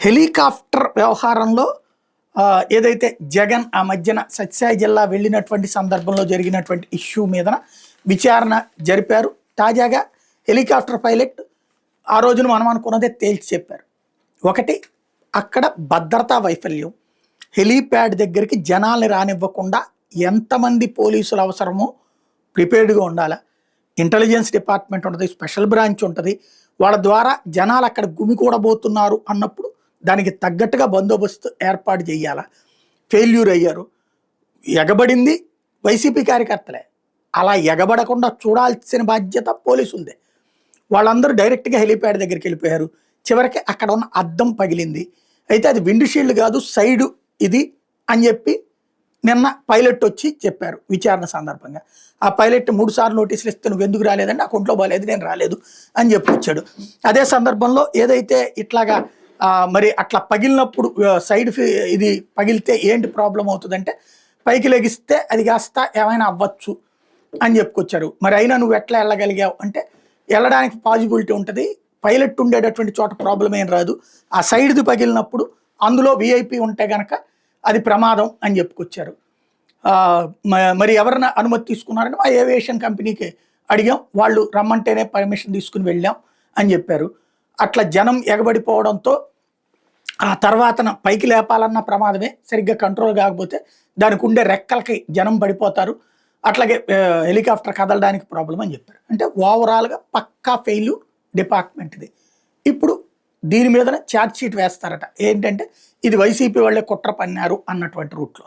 Helicopter వ్యవహారంలో ఏదైతే జగన్ ఆ మధ్యన సత్యసాయి జిల్లా వెళ్ళినటువంటి సందర్భంలో జరిగినటువంటి ఇష్యూ మీదన విచారణ జరిపారు. తాజాగా హెలికాప్టర్ పైలట్ ఆ రోజున మనం అనుకున్నదే తేల్చి చెప్పారు. ఒకటి, అక్కడ భద్రతా వైఫల్యం, హెలీప్యాడ్ దగ్గరికి జనాల్ని రానివ్వకుండా ఎంతమంది పోలీసులు అవసరమో ప్రిపేర్డ్గా ఉండాలా, ఇంటెలిజెన్స్ డిపార్ట్మెంట్ ఉంటుంది, స్పెషల్ బ్రాంచ్ ఉంటుంది, వాళ్ళ ద్వారా జనాలు అక్కడ గుమికూడబోతున్నారు అన్నప్పుడు దానికి తగ్గట్టుగా బందోబస్తు ఏర్పాటు చేయాలా. ఫెయిల్యూర్ అయ్యారు. ఎగబడింది వైసీపీ కార్యకర్తలే, అలా ఎగబడకుండా చూడాల్సిన బాధ్యత పోలీసులదే. వాళ్ళందరూ డైరెక్ట్గా హెలిప్యాడ్ దగ్గరికి వెళ్ళిపోయారు. చివరికి అక్కడ ఉన్న అద్దం పగిలింది. అయితే అది విండ్ షీల్డ్ కాదు, సైడు ఇది అని చెప్పి నిన్న పైలట్ వచ్చి చెప్పారు విచారణ సందర్భంగా. ఆ పైలట్ 3 సార్లు నోటీసులు ఇస్తే నువ్వు ఎందుకు రాలేదంటే ఆ ఒంట్లో బాగాలేదు, నేను రాలేదు అని చెప్పి వచ్చాడు. అదే సందర్భంలో ఏదైతే ఇట్లాగా మరి అట్లా పగిలినప్పుడు సైడ్ ఇది పగిలితే ఏంటి ప్రాబ్లం అవుతుందంటే పైకి లెగిస్తే అది కాస్త ఏమైనా అవ్వచ్చు అని చెప్పుకొచ్చారు. మరి అయినా నువ్వు ఎట్లా వెళ్ళగలిగావు అంటే వెళ్ళడానికి పాజిబిలిటీ ఉంటుంది, పైలట్ ఉండేటటువంటి చోట ప్రాబ్లం ఏం రాదు, ఆ సైడ్ది పగిలినప్పుడు అందులో విఐపి ఉంటే కనుక అది ప్రమాదం అని చెప్పుకొచ్చారు. మరి ఎవరైనా అనుమతి తీసుకున్నారంటే మా ఏవియేషన్ కంపెనీకి అడిగాం, వాళ్ళు రమ్మంటేనే పర్మిషన్ తీసుకుని వెళ్ళాం అని చెప్పారు. అట్లా జనం ఎగబడిపోవడంతో ఆ తర్వాత పైకి లేపాలన్న ప్రమాదమే, సరిగ్గా కంట్రోల్ కాకపోతే దానికి ఉండే రెక్కలకి జనం పడిపోతారు, అట్లాగే హెలికాప్టర్ కదలడానికి ప్రాబ్లం అని చెప్పారు. అంటే ఓవరాల్గా పక్కా ఫెయిల్యూర్ డిపార్ట్మెంట్ది. ఇప్పుడు దీని మీదనే ఛార్జ్ షీట్ వేస్తారట. ఏంటంటే ఇది వైసీపీ వాళ్ళే కుట్ర పన్నారు అన్నటువంటి రూట్లో.